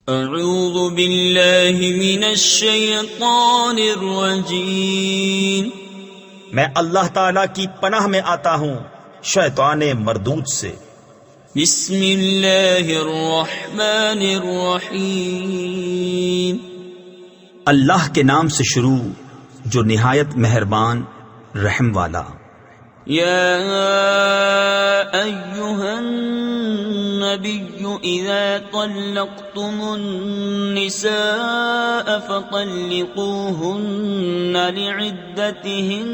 اعوذ باللہ من الشیطان الرجیم، میں اللہ تعالیٰ کی پناہ میں آتا ہوں شیطان مردود سے۔ بسم اللہ الرحمن الرحیم، اللہ کے نام سے شروع جو نہایت مہربان رحم والا۔ یا ایہا النبی اذا طلقتم النساء فطلقوهن لعدتهن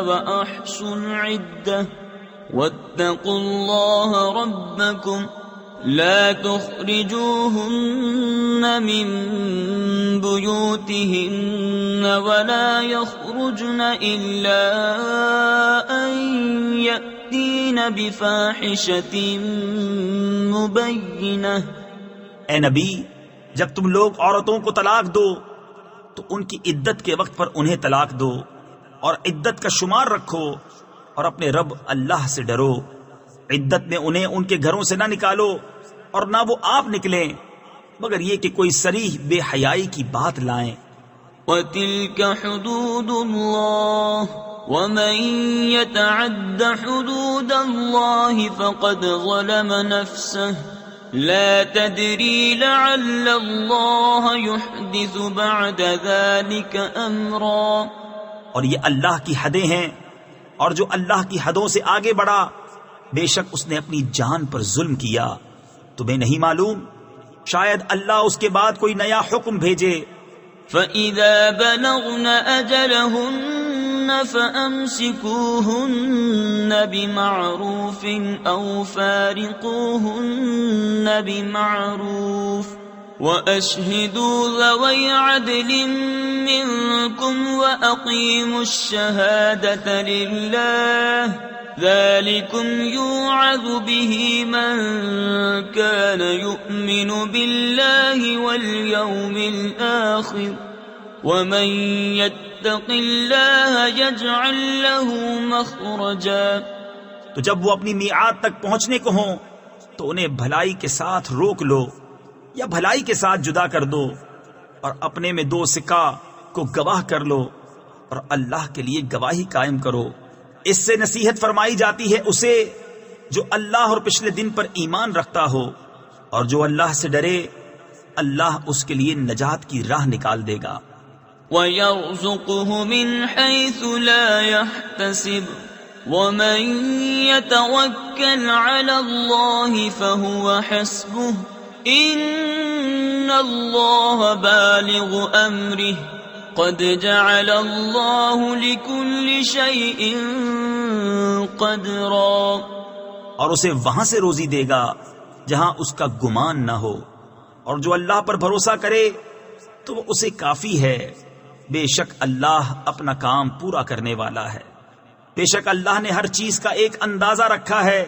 وأحصوا العدة واتقوا الله ربكم لا تخرجوهن من بيوتهن ولا يخرجن إلا أن يأتين بفاحشة مبينة۔ اے نبی، جب تم لوگ عورتوں کو طلاق دو تو ان کی عدت کے وقت پر انہیں طلاق دو اور عدت کا شمار رکھو اور اپنے رب اللہ سے ڈرو۔ عدت میں انہیں ان کے گھروں سے نہ نکالو اور نہ وہ آپ نکلیں مگر یہ کہ کوئی صریح بے حیائی کی بات لائیں۔ وَتِلْكَ حُدُودُ اللَّهِ وَمَن يَتَعَدَّ حُدُودَ اللَّهِ فَقَدْ ظَلَمَ نَفْسَهُ لَا تَدْرِي لَعَلَّ اللَّهَ يُحْدِثُ بَعْدَ ذَلِكَ أَمْرًا۔ اور یہ اللہ کی حدیں ہیں، اور جو اللہ کی حدوں سے آگے بڑھا بے شک اس نے اپنی جان پر ظلم کیا۔ تمہیں نہیں معلوم شاید اللہ اس کے بعد کوئی نیا حکم بھیجے۔ فَإِذَا بَلَغْنَ أَجَلَهُنَّ فَأَمْسِكُوهُنَّ بِمَعْرُوفٍ أَوْ فَارِقُوهُنَّ بِمَعْرُوفٍ وَأَشْهِدُوا ذَوَيْ عَدْلٍ مِّنكُمْ وَأَقِيمُوا الشَّهَادَةَ لِلَّهِ ذَلِكُمْ يُوعَظُ بِهِ مَن كَانَ يُؤْمِنُ بِاللَّهِ وَالْيَوْمِ الْآخِرِ وَمَن يَتَّقِ اللَّهَ يَجْعَل لَّهُ مَخْرَجًا۔ تو جب وہ اپنی میعاد تک پہنچنے کو ہوں تو انہیں بھلائی کے ساتھ روک لو یا بھلائی کے ساتھ جدا کر دو، اور اپنے میں دو سکہ کو گواہ کر لو اور اللہ کے لیے گواہی قائم کرو۔ اس سے نصیحت فرمائی جاتی ہے اسے جو اللہ اور پچھلے دن پر ایمان رکھتا ہو، اور جو اللہ سے ڈرے اللہ اس کے لیے نجات کی راہ نکال دے گا۔ وَيَرْزُقْهُ مِنْ حَيْثُ لَا يَحْتَسِبُ وَمَن يَتَوَكَّلْ عَلَى اللَّهِ فَهُوَ حَسْبُهُ إِنَّ اللَّهَ بَالِغُ أَمْرِهِ قَدْ جَعَلَ اللَّهُ لِكُلِّ شَيْءٍ قَدْرًا۔ اور اسے وہاں سے روزی دے گا جہاں اس کا گمان نہ ہو، اور جو اللہ پر بھروسہ کرے تو وہ اسے کافی ہے۔ بے شک اللہ اپنا کام پورا کرنے والا ہے، بے شک اللہ نے ہر چیز کا ایک اندازہ رکھا ہے۔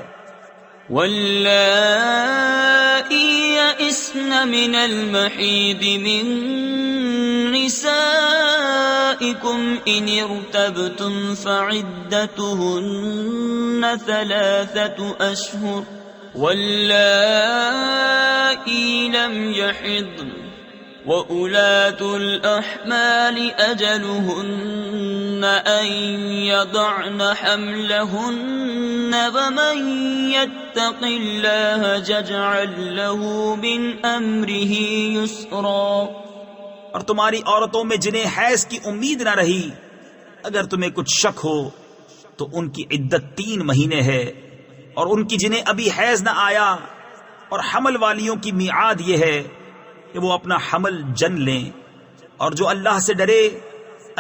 وَاللَّائِي يَئِسْنَ مِنَ الْمَحِيضِ مِن نِّسَائِكُمْ إِنِ ارْتَبْتُمْ فَعِدَّتُهُنَّ 3 أَشْهُرٍ وَاللَّائِي لَمْ يَحِضْنَ وَأُولَاتُ الْأَحْمَالِ أَجَلُهُنَّ أَن يَضَعْنَ حَمْلَهُنَّ وَمَن يَتَّقِ اللَّهَ يَجْعَل لَّهُ مِنْ أَمْرِهِ يُسْرًا۔ اور تمہاری عورتوں میں جنہیں حیض کی امید نہ رہی اگر تمہیں کچھ شک ہو تو ان کی عدت 3 مہینے ہے، اور ان کی جنہیں ابھی حیض نہ آیا، اور حمل والیوں کی میعاد یہ ہے کہ وہ اپنا حمل جن لیں، اور جو اللہ سے ڈرے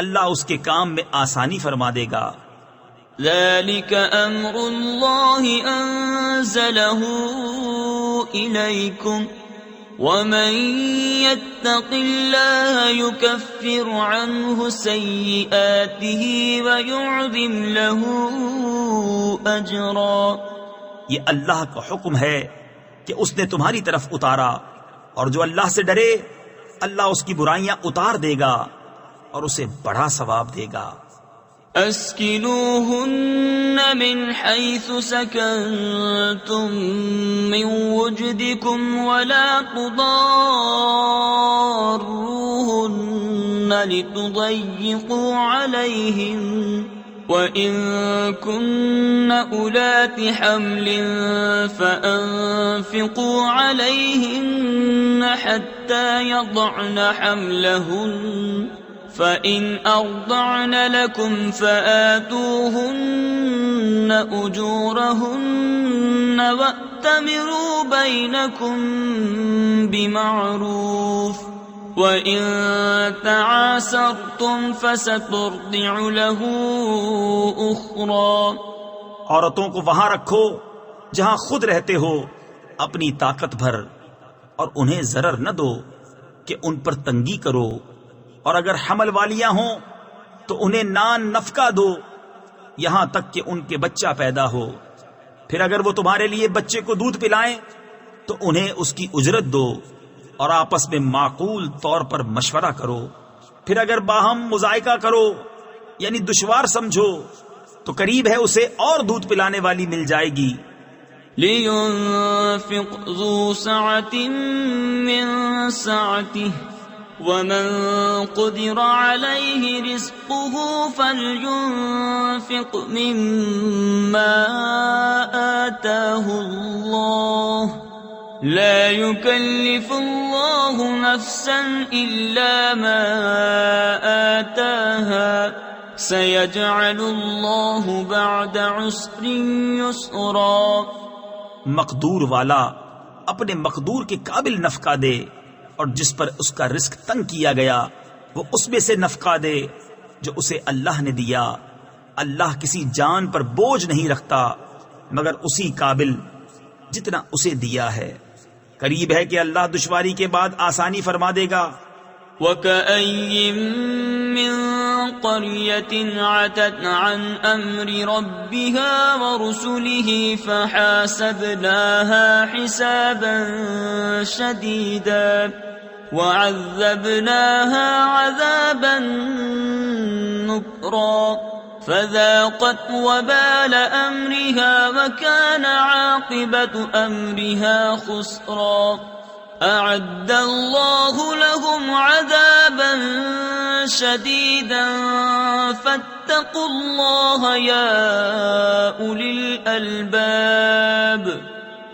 اللہ اس کے کام میں آسانی فرما دے گا۔ ذَلِكَ أَمْرُ اللَّهِ أَنزَلَهُ إِلَيْكُمْ وَمَن يَتَّقِ اللَّهَ يُكَفِّرْ عَنْهُ سَيِّئَاتِهِ وَيُعْظِمْ لَهُ أَجْرًا۔ یہ اللہ کا حکم ہے کہ اس نے تمہاری طرف اتارا، اور جو اللہ سے ڈرے اللہ اس کی برائیاں اتار دے گا اور اسے بڑا ثواب دے گا۔ أسكنوهن من حيث سكنتم من وجدكم ولا تضاروهن لتضيقوا عليهن وإن كن أولات حمل فأنفقوا عليهن حتى يضعن حملهن فإن أرضعن لكم فآتوهن أجورهن وأتمروا بينكم بمعروف وَإِن تَعَاسَرْتُمْ فَسَتُرْضِعُ لَهُ أُخْرَى. عورتوں کو وہاں رکھو جہاں خود رہتے ہو اپنی طاقت بھر، اور انہیں ضرر نہ دو کہ ان پر تنگی کرو، اور اگر حمل والیاں ہوں تو انہیں نان نفقہ دو یہاں تک کہ ان کے بچہ پیدا ہو. پھر اگر وہ تمہارے لیے بچے کو دودھ پلائیں تو انہیں اس کی اجرت دو، اور آپس میں معقول طور پر مشورہ کرو. پھر اگر باہم مذائقہ کرو یعنی دشوار سمجھو تو قریب ہے اسے اور دودھ پلانے والی مل جائے گی. لِيُنْفِقْ ذُو سَعَةٍ مِّن سَعَتِهِ وَمَن قُدِرَ عَلَيْهِ رِزْقُهُ فَلْيُنْفِقْ مِمَّا آتَاهُ اللَّهُ لا يكلف الله نفسا إلا ما آتاها سيجعل الله بعد عسر يسرا. مقدور والا اپنے مقدور کے قابل نفقہ دے، اور جس پر اس کا رزق تنگ کیا گیا وہ اس میں سے نفقہ دے جو اسے اللہ نے دیا. اللہ کسی جان پر بوجھ نہیں رکھتا مگر اسی قابل جتنا اسے دیا ہے. قریب ہے کہ اللہ دشواری کے بعد آسانی فرما دے گا. وَكَأَيٍّ مِّن قَرْيَةٍ عَتَتْ عَنْ أَمْرِ رَبِّهَا وَرُسُلِهِ فَحَاسَبْنَاهَا حِسَابًا شَدِيدًا وَعَذَّبْنَاهَا عَذَابًا نُكْرًا فذاقت وبال أمرها وكان عاقبة أمرها خسرا. أعد الله لهم عذابا شديدا فاتقوا الله يا أولي الألباب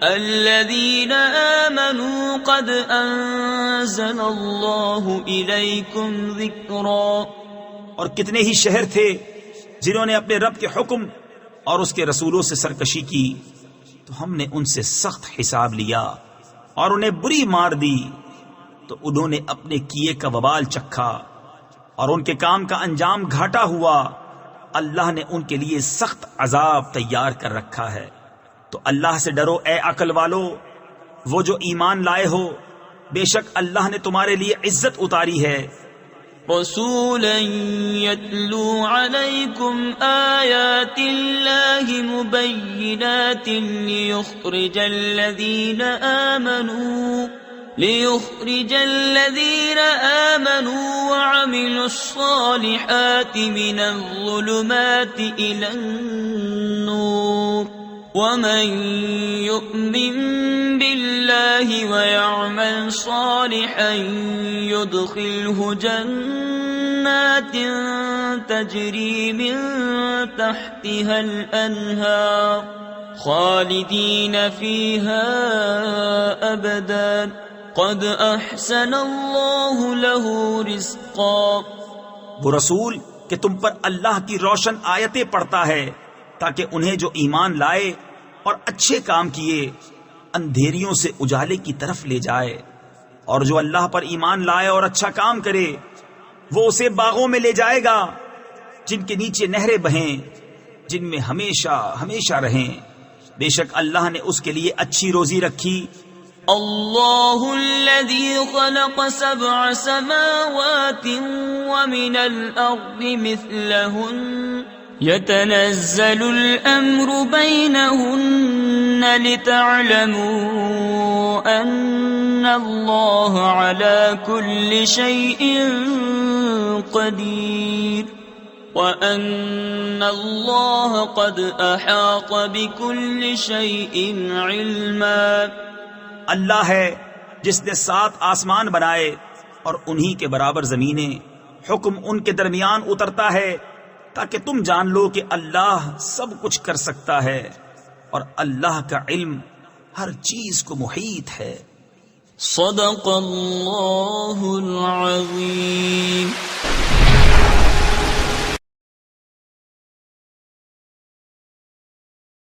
الذين آمنوا قد أنزل الله إليكم ذكرا. اور کتنے ہی شہر تھے جنہوں نے اپنے رب کے حکم اور اس کے رسولوں سے سرکشی کی تو ہم نے ان سے سخت حساب لیا اور انہیں بری مار دی، تو انہوں نے اپنے کیے کا وبال چکھا اور ان کے کام کا انجام گھاٹا ہوا. اللہ نے ان کے لیے سخت عذاب تیار کر رکھا ہے. تو اللہ سے ڈرو اے عقل والو، وہ جو ایمان لائے ہو، بے شک اللہ نے تمہارے لیے عزت اتاری ہے. رسولا يتلو عليكم آيات الله مبينات ليخرج الذين آمنوا وعملوا الصالحات من الظلمات إلى النور ومن يؤمن بالله ويعمل صالحا يدخله جنات تجري من تحتها الأنهار خالدين فيها أبدا قد أحسن الله له رزقا. وہ رسول کہ تم پر اللہ کی روشن آیتیں پڑھتا ہے تاکہ انہیں جو ایمان لائے اور اچھے کام کیے اندھیریوں سے اجالے کی طرف لے جائے، اور جو اللہ پر ایمان لائے اور اچھا کام کرے وہ اسے باغوں میں لے جائے گا جن کے نیچے نہریں بہیں، جن میں ہمیشہ ہمیشہ رہیں. بے شک اللہ نے اس کے لیے اچھی روزی رکھی. اللہ الذي خلق 7 سماوات ومن الأرض مثلهن يتنزل الأمر بينهن لتعلموا أن الله على كل شيء قدير. وَأَنَّ اللَّهَ قَدْ أَحَاطَ بِكُلِّ شَيْءٍ عِلْمًا. اللہ ہے جس نے 7 آسمان بنائے اور انہی کے برابر زمینیں، حکم ان کے درمیان اترتا ہے تاکہ تم جان لو کہ اللہ سب کچھ کر سکتا ہے، اور اللہ کا علم ہر چیز کو محیط ہے. صدق اللہ العظیم.